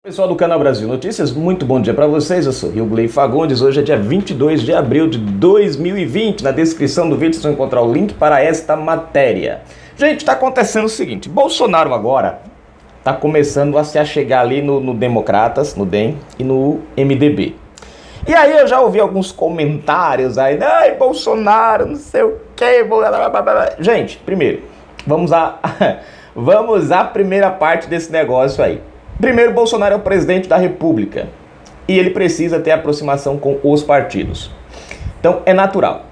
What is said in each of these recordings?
Pessoal do canal Brasil Notícias, muito bom dia para vocês, eu sou Rilgley Fagundes, hoje é dia 22 de abril de 2020, na descrição do vídeo vocês vão encontrar o link para esta matéria. Gente, está acontecendo o seguinte, Bolsonaro agora está começando a se achegar ali no Democratas, no DEM e no MDB. E aí eu já ouvi alguns comentários aí, ai Bolsonaro, não sei o que, gente, primeiro, vamos à primeira parte desse negócio aí. Primeiro, Bolsonaro é o presidente da República e ele precisa ter aproximação com os partidos. Então, é natural,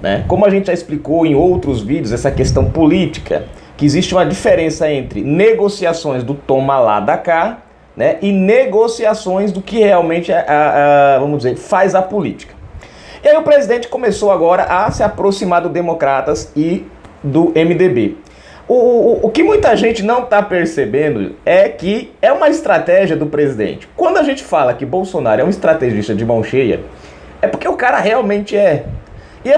né? Como a gente já explicou em outros vídeos, essa questão política, que existe uma diferença entre negociações do toma lá da cá, né, e negociações do que realmente, vamos dizer, faz a política. E aí o presidente começou agora a se aproximar do Democratas e do MDB. O que muita gente não está percebendo é que é uma estratégia do presidente. Quando a gente fala que Bolsonaro é um estrategista de mão cheia, é porque o cara realmente é. E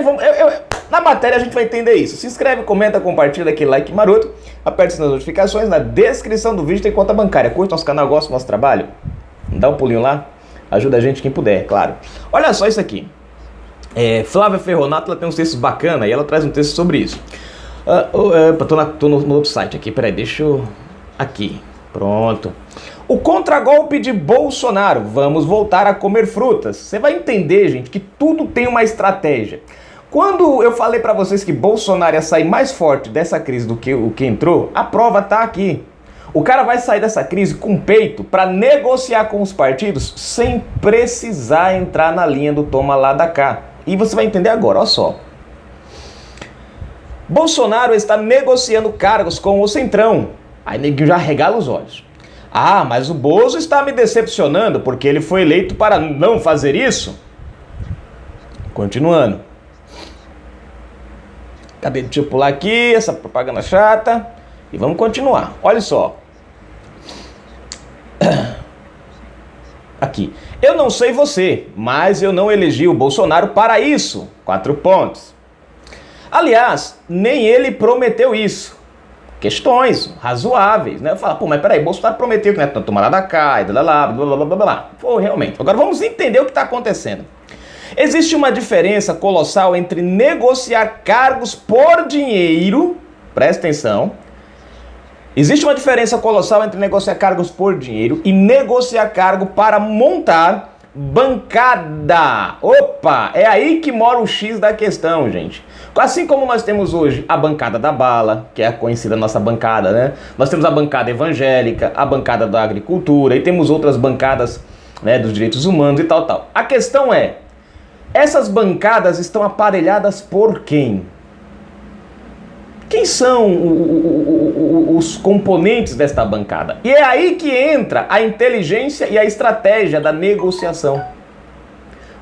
na matéria a gente vai entender isso. Se inscreve, comenta, compartilha, aquele like maroto, aperte as notificações, na descrição do vídeo tem conta bancária. Curte nosso canal, gosta do nosso trabalho? Dá um pulinho lá, ajuda a gente quem puder, claro. Olha só isso aqui. Flávia Ferronato, ela tem uns textos bacanas e ela traz um texto sobre isso. Tô no outro site aqui, peraí, deixa eu... Aqui, pronto. O contragolpe de Bolsonaro, vamos voltar a comer frutas. Você vai entender, gente, que tudo tem uma estratégia. Quando eu falei pra vocês que Bolsonaro ia sair mais forte dessa crise do que o que entrou, a prova tá aqui. O cara vai sair dessa crise com peito pra negociar com os partidos sem precisar entrar na linha do toma lá da cá. E você vai entender agora, olha só. Bolsonaro está negociando cargos com o Centrão. Aí neguinho já regala os olhos. Ah, mas o Bozo está me decepcionando porque ele foi eleito para não fazer isso? Continuando. Cadê? Deixa eu pular aqui, essa propaganda chata. E vamos continuar. Olha só. Aqui. Eu não sei você, mas eu não elegi o Bolsonaro para isso. 4 pontos. Aliás, nem ele prometeu isso. Questões razoáveis, né? Eu falo, pô, mas peraí, Bolsonaro prometeu que não ia tomar da cá, blá blá blá blá blá blá. Pô, realmente. Agora vamos entender o que está acontecendo. Existe uma diferença colossal entre negociar cargos por dinheiro, presta atenção. Existe uma diferença colossal entre negociar cargos por dinheiro e negociar cargo para montar bancada. Opa, é aí que mora o X da questão, gente. Assim como nós temos hoje a bancada da bala, que é a conhecida nossa bancada, né? Nós temos a bancada evangélica, a bancada da agricultura e temos outras bancadas, né, dos direitos humanos e tal, tal. A questão é, essas bancadas estão aparelhadas por quem? Quem são os componentes desta bancada? E é aí que entra a inteligência e a estratégia da negociação.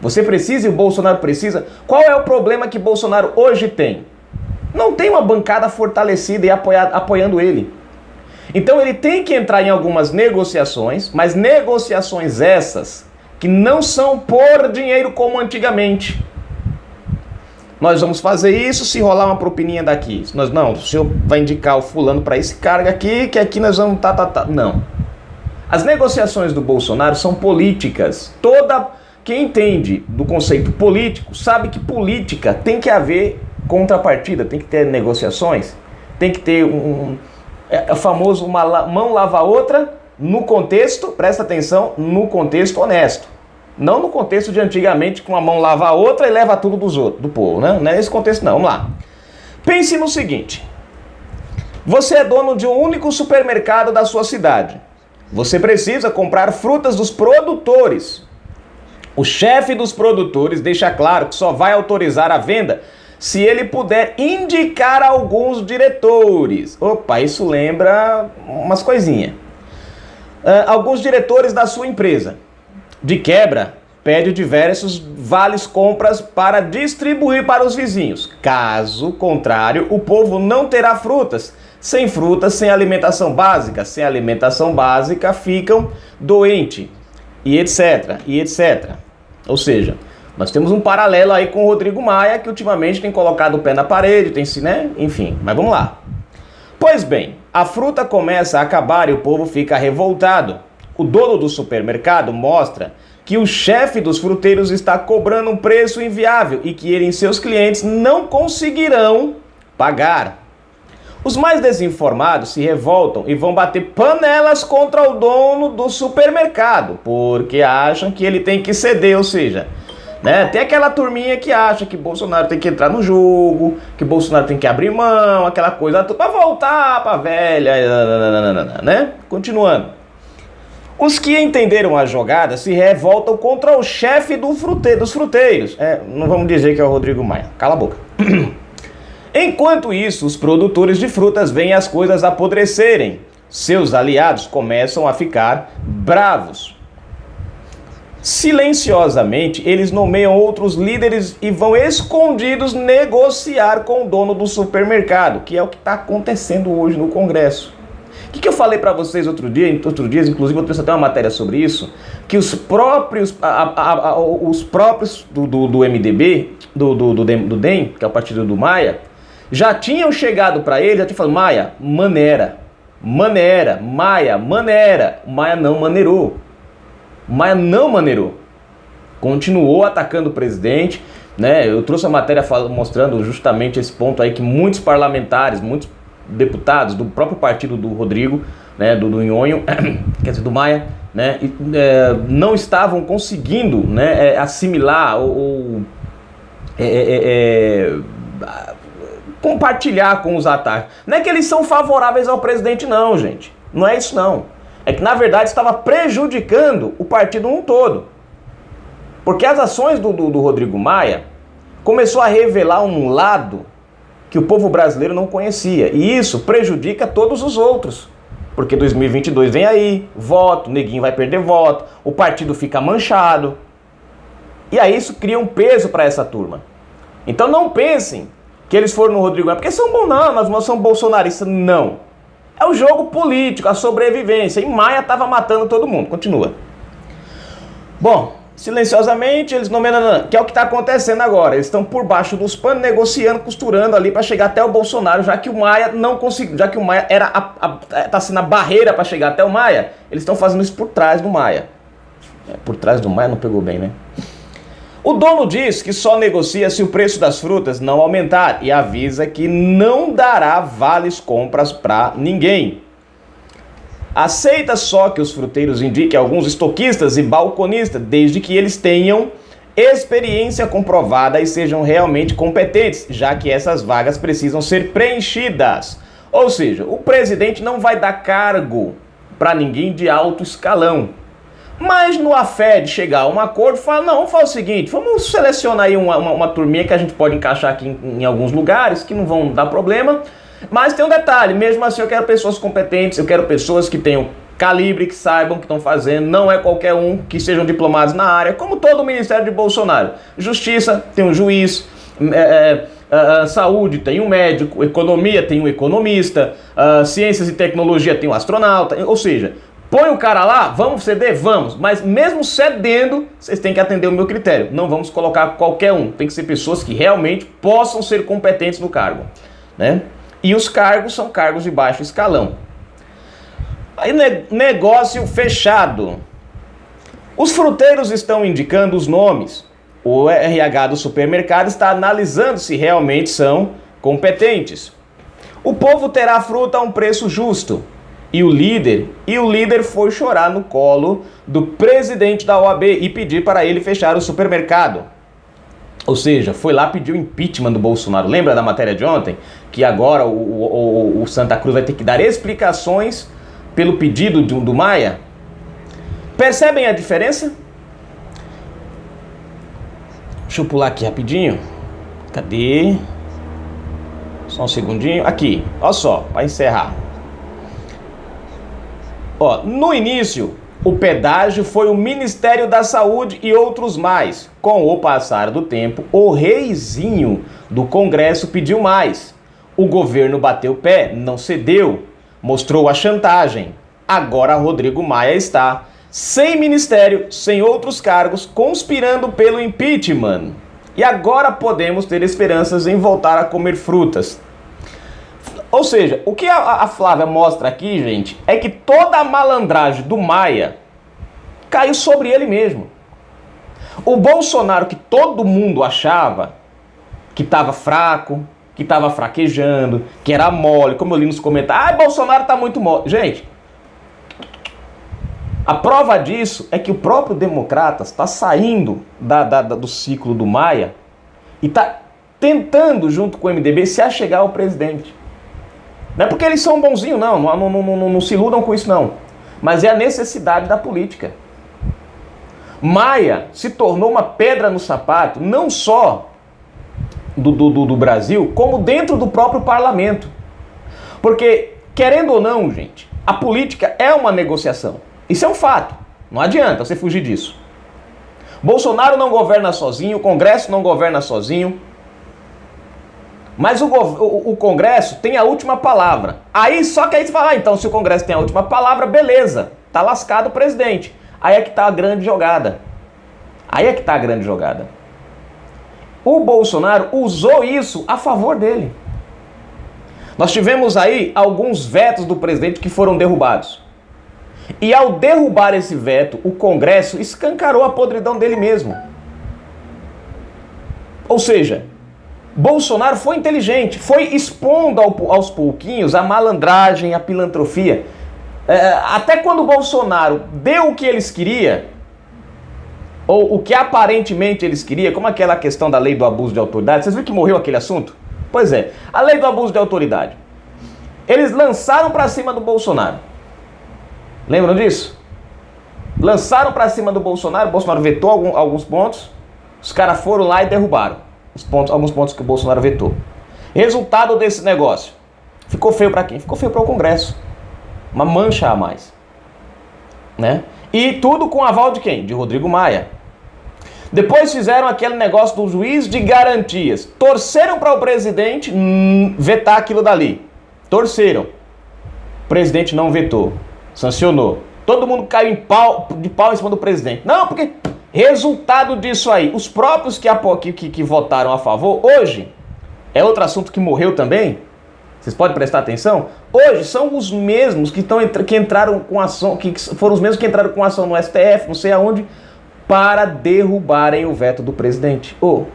Você precisa e o Bolsonaro precisa. Qual é o problema que Bolsonaro hoje tem? Não tem uma bancada fortalecida e apoiando ele. Então ele tem que entrar em algumas negociações, mas negociações essas que não são por dinheiro como antigamente. Nós vamos fazer isso se rolar uma propininha daqui. Não, o senhor vai indicar o fulano para esse cargo aqui, que aqui nós vamos... Não. As negociações do Bolsonaro são políticas. Quem entende do conceito político sabe que política tem que haver contrapartida, tem que ter negociações, tem que ter o famoso uma mão lava a outra no contexto, presta atenção, no contexto honesto. Não no contexto de antigamente, que uma mão lava a outra e leva tudo dos outros, do povo, né? Não é esse contexto não, vamos lá. Pense no seguinte, você é dono de um único supermercado da sua cidade. Você precisa comprar frutas dos produtores. O chefe dos produtores deixa claro que só vai autorizar a venda se ele puder indicar alguns diretores. Opa, isso lembra umas coisinhas. Alguns diretores da sua empresa. De quebra, pede diversos vales compras para distribuir para os vizinhos. Caso contrário, o povo não terá frutas. Sem frutas, sem alimentação básica. Sem alimentação básica, ficam doentes. E etc, e etc. Ou seja, nós temos um paralelo aí com o Rodrigo Maia, que ultimamente tem colocado o pé na parede, né? Enfim, mas vamos lá. Pois bem, a fruta começa a acabar e o povo fica revoltado. o dono do supermercado mostra que o chefe dos fruteiros está cobrando um preço inviável e que ele e seus clientes não conseguirão pagar. Os mais desinformados se revoltam e vão bater panelas contra o dono do supermercado, porque acham que ele tem que ceder, ou seja, né, tem aquela turminha que acha que Bolsonaro tem que entrar no jogo, que Bolsonaro tem que abrir mão, aquela coisa para voltar para velha, né? Continuando. Os que entenderam a jogada se revoltam contra o chefe dos fruteiros. Não vamos dizer que é o Rodrigo Maia. Cala a boca. Enquanto isso, os produtores de frutas veem as coisas apodrecerem. Seus aliados começam a ficar bravos. Silenciosamente, eles nomeiam outros líderes e vão escondidos negociar com o dono do supermercado, que é o que está acontecendo hoje no Congresso. O que eu falei para vocês outro dia, inclusive eu trouxe até uma matéria sobre isso, que os próprios do MDB, do DEM, que é o partido do Maia, já tinham chegado para ele, já tinham falado, Maia, maneira, Maia, maneira. O Maia não maneirou. Continuou atacando o presidente, né? Eu trouxe a matéria mostrando justamente esse ponto aí, que muitos parlamentares, muitos deputados do próprio partido do Rodrigo, né, do Nhonho, quer dizer, do Maia, né, não estavam conseguindo, né, assimilar ou compartilhar com os ataques. Não é que eles são favoráveis ao presidente não, gente. Não é isso não. É que na verdade estava prejudicando o partido num todo. Porque as ações do Rodrigo Maia começou a revelar um lado que o povo brasileiro não conhecia. E isso prejudica todos os outros. Porque 2022 vem aí, voto, o neguinho vai perder voto, o partido fica manchado. E aí isso cria um peso para essa turma. Então não pensem que eles foram no Rodrigo Maia, porque são bons, não, nós não somos bolsonaristas, não. É o jogo político, a sobrevivência. E Maia estava matando todo mundo. Continua. Bom, silenciosamente eles nomeam, que é o que está acontecendo agora. Eles estão por baixo dos panos, negociando, costurando ali para chegar até o Bolsonaro, já que o Maia não conseguiu, já que o Maia está sendo a barreira para chegar até o Maia, eles estão fazendo isso por trás do Maia. Por trás do Maia não pegou bem, né? O dono diz que só negocia se o preço das frutas não aumentar e avisa que não dará vales compras para ninguém. Aceita só que os fruteiros indiquem alguns estoquistas e balconistas, desde que eles tenham experiência comprovada e sejam realmente competentes, já que essas vagas precisam ser preenchidas. Ou seja, o presidente não vai dar cargo para ninguém de alto escalão. Mas no afé de chegar a um acordo, fala, não, vamos fazer o seguinte, vamos selecionar aí uma turminha que a gente pode encaixar aqui em alguns lugares, que não vão dar problema. Mas tem um detalhe, mesmo assim eu quero pessoas competentes, eu quero pessoas que tenham calibre, que saibam o que estão fazendo, não é qualquer um, que sejam diplomados na área, como todo o Ministério de Bolsonaro. Justiça tem um juiz, saúde tem um médico, economia tem um economista, ciências e tecnologia tem um astronauta, ou seja, põe o cara lá, vamos ceder? Vamos, mas mesmo cedendo, vocês têm que atender o meu critério, não vamos colocar qualquer um, tem que ser pessoas que realmente possam ser competentes no cargo, né? E os cargos são cargos de baixo escalão. Aí, negócio fechado. Os fruteiros estão indicando os nomes. O RH do supermercado está analisando se realmente são competentes. O povo terá fruta a um preço justo. E o líder foi chorar no colo do presidente da OAB e pedir para ele fechar o supermercado. Ou seja, foi lá pedir o impeachment do Bolsonaro. Lembra da matéria de ontem? Que agora o Santa Cruz vai ter que dar explicações pelo pedido do Maia? Percebem a diferença? Deixa eu pular aqui rapidinho. Cadê? Só um segundinho. Aqui, olha só, para encerrar. Ó, no início, o pedágio foi o Ministério da Saúde e outros mais. Com o passar do tempo, o reizinho do Congresso pediu mais. O governo bateu o pé, não cedeu, mostrou a chantagem. Agora Rodrigo Maia está sem ministério, sem outros cargos, conspirando pelo impeachment. E agora podemos ter esperanças em voltar a comer frutas. Ou seja, o que a Flávia mostra aqui, gente, é que toda a malandragem do Maia caiu sobre ele mesmo. O Bolsonaro, que todo mundo achava que estava fraco, que estava fraquejando, que era mole, como eu li nos comentários, Bolsonaro está muito mole. Gente, a prova disso é que o próprio Democratas está saindo do ciclo do Maia e está tentando, junto com o MDB, se achegar ao presidente. Não é porque eles são bonzinhos, não se iludam com isso, não. Mas é a necessidade da política. Maia se tornou uma pedra no sapato, não só do Brasil, como dentro do próprio parlamento. Porque, querendo ou não, gente, a política é uma negociação. Isso é um fato. Não adianta você fugir disso. Bolsonaro não governa sozinho, o Congresso não governa sozinho. Mas o Congresso tem a última palavra. Só que aí você fala, então se o Congresso tem a última palavra, beleza, tá lascado o presidente. Aí é que tá a grande jogada. O Bolsonaro usou isso a favor dele. Nós tivemos aí alguns vetos do presidente que foram derrubados. E ao derrubar esse veto, o Congresso escancarou a podridão dele mesmo. Ou seja, Bolsonaro foi inteligente, foi expondo aos pouquinhos a malandragem, a pilantrofia. Até quando o Bolsonaro deu o que eles queriam, ou o que aparentemente eles queriam, como aquela questão da lei do abuso de autoridade, vocês viram que morreu aquele assunto? Pois é, a lei do abuso de autoridade. Eles lançaram para cima do Bolsonaro. Lembram disso? Lançaram para cima do Bolsonaro, o Bolsonaro vetou alguns pontos, os caras foram lá e derrubaram alguns pontos que o Bolsonaro vetou. Resultado desse negócio, ficou feio para quem? Ficou feio para o Congresso. Uma mancha a mais, né? E tudo com aval de quem? De Rodrigo Maia. Depois fizeram aquele negócio do juiz de garantias. Torceram para o presidente vetar aquilo dali. Torceram. O presidente não vetou. Sancionou. Todo mundo caiu de pau em cima do presidente. Não, porque resultado disso aí, os próprios que votaram a favor, hoje, é outro assunto que morreu também, vocês podem prestar atenção, hoje são os mesmos que entraram com ação, que foram os mesmos que entraram com ação no STF, não sei aonde, para derrubarem o veto do presidente, ou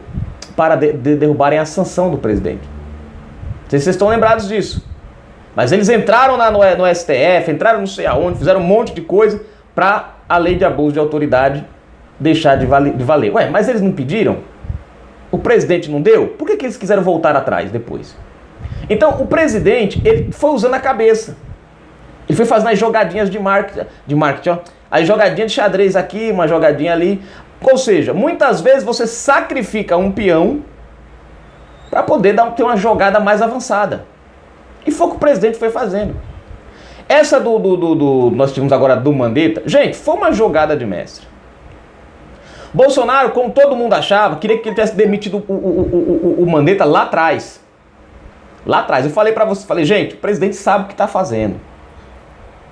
para derrubarem a sanção do presidente. Não sei se vocês estão lembrados disso. Mas eles entraram no STF, entraram não sei aonde, fizeram um monte de coisa para a lei de abuso de autoridade deixar de valer. Ué, mas eles não pediram? O presidente não deu? Por que eles quiseram voltar atrás depois? Então, o presidente, ele foi usando a cabeça. Ele foi fazendo as jogadinhas de marketing, ó. As jogadinhas de xadrez aqui, uma jogadinha ali. Ou seja, muitas vezes você sacrifica um peão para poder ter uma jogada mais avançada. E foi o que o presidente foi fazendo. Essa nós tivemos agora do Mandetta, gente, foi uma jogada de mestre. Bolsonaro, como todo mundo achava, queria que ele tivesse demitido o Mandetta lá atrás. Lá atrás. Eu falei pra você, gente, o presidente sabe o que tá fazendo.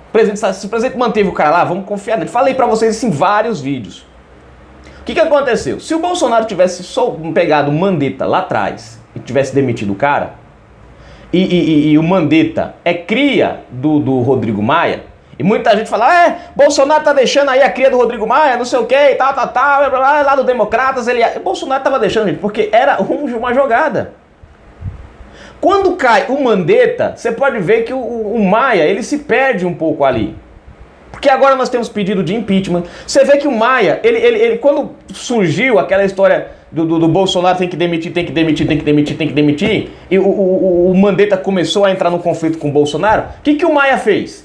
O presidente sabe, se o presidente manteve o cara lá, vamos confiar nele. Falei pra vocês isso em vários vídeos. O que aconteceu? Se o Bolsonaro tivesse só pegado o Mandetta lá atrás e tivesse demitido o cara, e o Mandetta é cria do Rodrigo Maia, e muita gente fala, Bolsonaro tá deixando aí a cria do Rodrigo Maia, não sei o que, lá do Democratas, Bolsonaro tava deixando, gente, porque era uma jogada. Quando cai o Mandetta, você pode ver que o Maia, ele se perde um pouco ali. Porque agora nós temos pedido de impeachment. Você vê que o Maia, ele quando surgiu aquela história do Bolsonaro tem que demitir, e o Mandetta começou a entrar no conflito com o Bolsonaro, o que o Maia fez?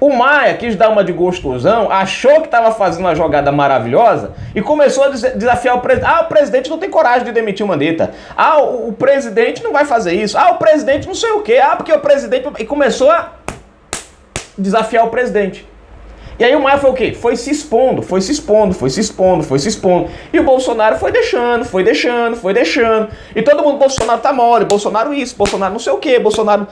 O Maia quis dar uma de gostosão, achou que estava fazendo uma jogada maravilhosa e começou a desafiar o presidente. O presidente não tem coragem de demitir o Mandetta. O presidente não vai fazer isso. O presidente não sei o quê. Porque o presidente... E começou a desafiar o presidente. E aí o Maia foi o quê? Foi se expondo. E o Bolsonaro foi deixando. E todo mundo, Bolsonaro tá mole, Bolsonaro isso, Bolsonaro não sei o quê, Bolsonaro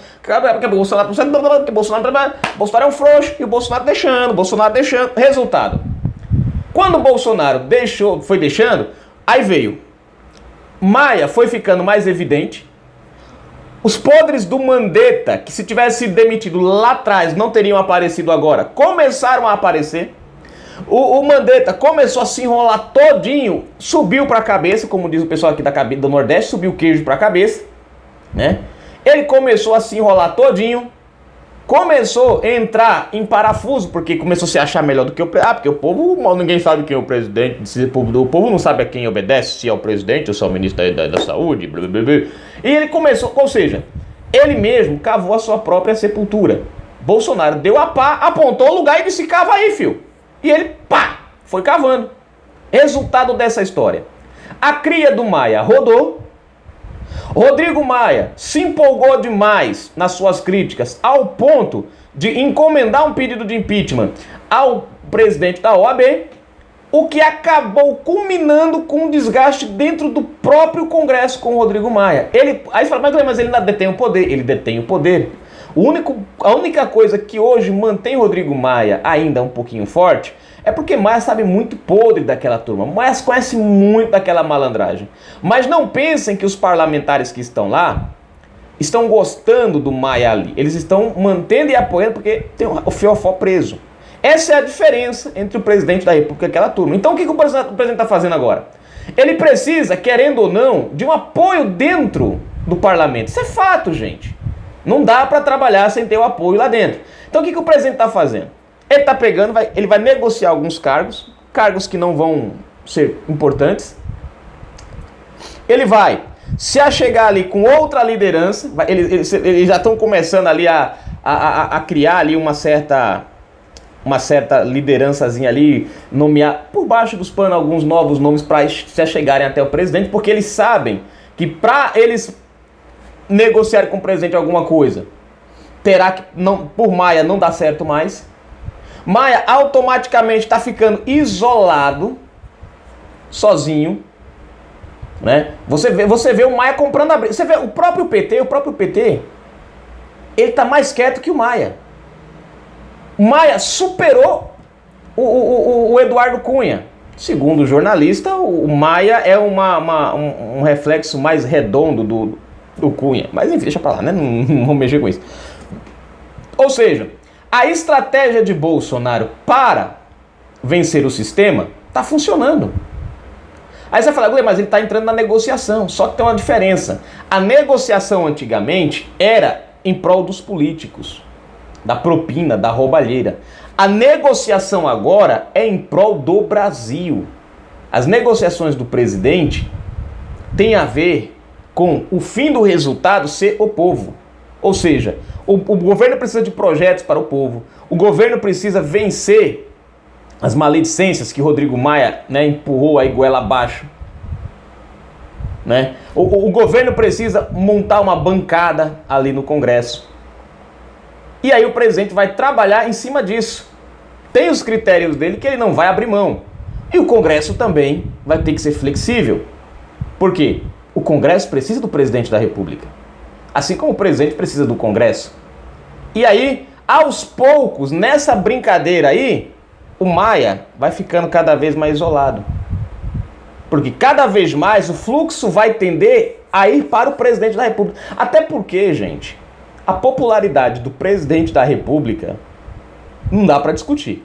é um frouxo, e o Bolsonaro deixando. Resultado. Quando o Bolsonaro foi deixando, aí veio. Maia foi ficando mais evidente. Os podres do Mandetta, que se tivesse sido demitido lá atrás não teriam aparecido agora, começaram a aparecer. O Mandetta começou a se enrolar todinho, subiu para a cabeça, como diz o pessoal aqui do Nordeste, subiu o queijo para a cabeça, né? Ele começou a se enrolar todinho, começou a entrar em parafuso, porque começou a se achar melhor do que o presidente. Porque o povo, ninguém sabe quem é o presidente, o povo não sabe a quem obedece, se é o presidente ou se é o ministro da saúde, blá, blá, blá. E ele começou, ou seja, ele mesmo cavou a sua própria sepultura. Bolsonaro deu a pá, apontou o lugar e disse: cava aí, filho. E ele, pá, foi cavando. Resultado dessa história: a cria do Maia rodou. Rodrigo Maia se empolgou demais nas suas críticas, ao ponto de encomendar um pedido de impeachment ao presidente da OAB, o que acabou culminando com um desgaste dentro do próprio Congresso com o Rodrigo Maia. Aí você fala: mas ele ainda detém o poder. Ele detém o poder. A única coisa que hoje mantém Rodrigo Maia ainda um pouquinho forte é porque Maia sabe muito podre daquela turma. Maia conhece muito daquela malandragem. Mas não pensem que os parlamentares que estão lá estão gostando do Maia ali. Eles estão mantendo e apoiando porque tem o fiofó preso. Essa é a diferença entre o presidente da República e aquela turma. Então o que o presidente está fazendo agora? Ele precisa, querendo ou não, de um apoio dentro do parlamento. Isso é fato, gente. Não dá para trabalhar sem ter o apoio lá dentro. Então o que o presidente está fazendo? Ele está pegando, ele vai negociar alguns cargos que não vão ser importantes. Ele vai se achegar ali com outra liderança. Eles já estão começando ali a criar ali uma certa liderançazinha ali, nomear por baixo dos panos alguns novos nomes para se achegarem até o presidente, porque eles sabem que para eles negociarem com o presidente alguma coisa, terá que, por Maia, não dá certo mais. Maia automaticamente está ficando isolado, sozinho, né? Você vê o Maia comprando a briga. Você vê o próprio PT, ele está mais quieto que o Maia. O Maia superou o Eduardo Cunha. Segundo o jornalista, o Maia é um reflexo mais redondo do Cunha. Mas enfim, deixa pra lá, né? Não vou mexer com isso. Ou seja, a estratégia de Bolsonaro para vencer o sistema está funcionando. Aí você fala: mas ele está entrando na negociação. Só que tem uma diferença. A negociação antigamente era em prol dos políticos, da propina, da roubalheira. A negociação agora é em prol do Brasil. As negociações do presidente têm a ver com o fim do resultado ser o povo. Ou seja, o governo precisa de projetos para o povo. O governo precisa vencer as maledicências que Rodrigo Maia, né, empurrou a goela abaixo. Né? O governo precisa montar uma bancada ali no Congresso. E aí o presidente vai trabalhar em cima disso. Tem os critérios dele que ele não vai abrir mão. E o Congresso também vai ter que ser flexível. Por quê? O Congresso precisa do presidente da República. Assim como o presidente precisa do Congresso. E aí, aos poucos, nessa brincadeira aí, o Maia vai ficando cada vez mais isolado. Porque cada vez mais o fluxo vai tender a ir para o presidente da República. Até porque, gente, a popularidade do presidente da República não dá para discutir.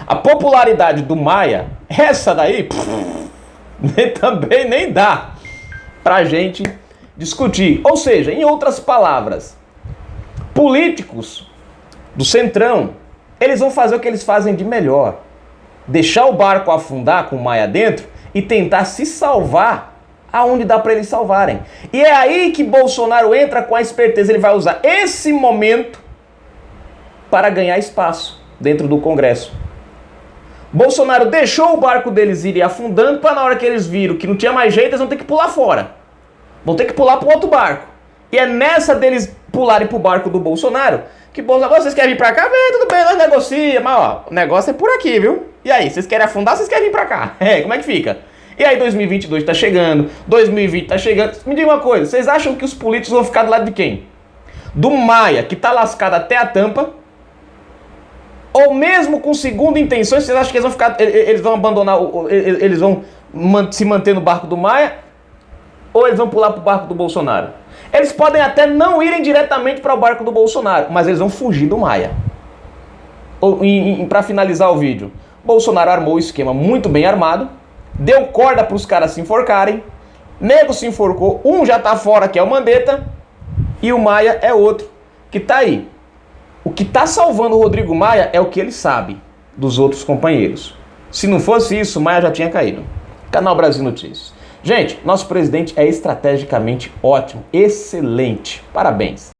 A popularidade do Maia, essa daí, também nem dá pra gente discutir. Ou seja, em outras palavras, políticos do Centrão, eles vão fazer o que eles fazem de melhor. Deixar o barco afundar com o Maia dentro e tentar se salvar aonde dá para eles salvarem. E é aí que Bolsonaro entra com a esperteza. Ele vai usar esse momento para ganhar espaço dentro do Congresso. Bolsonaro deixou o barco deles ir afundando para, na hora que eles viram que não tinha mais jeito, eles vão ter que pular fora. Vão ter que pular para outro barco. E é nessa deles pularem para o barco do Bolsonaro que Bolsonaro: vocês querem vir para cá? Vem, tudo bem, nós negociamos. Mas ó, o negócio é por aqui, viu? E aí, vocês querem afundar, vocês querem vir para cá? Como é que fica? E aí 2022 tá chegando, 2020 tá chegando. Me diga uma coisa, vocês acham que os políticos vão ficar do lado de quem? Do Maia, que tá lascado até a tampa? Ou mesmo com segunda intenção, vocês acham que eles vão abandonar, eles vão se manter no barco do Maia? Ou eles vão pular pro barco do Bolsonaro? Eles podem até não irem diretamente para o barco do Bolsonaro, mas eles vão fugir do Maia. Para finalizar o vídeo, Bolsonaro armou o esquema muito bem armado, deu corda para os caras se enforcarem, nego se enforcou, um já tá fora, que é o Mandetta, e o Maia é outro, que tá aí. O que tá salvando o Rodrigo Maia é o que ele sabe dos outros companheiros. Se não fosse isso, o Maia já tinha caído. Canal Brasil Notícias. Gente, nosso presidente é estrategicamente ótimo, excelente. Parabéns.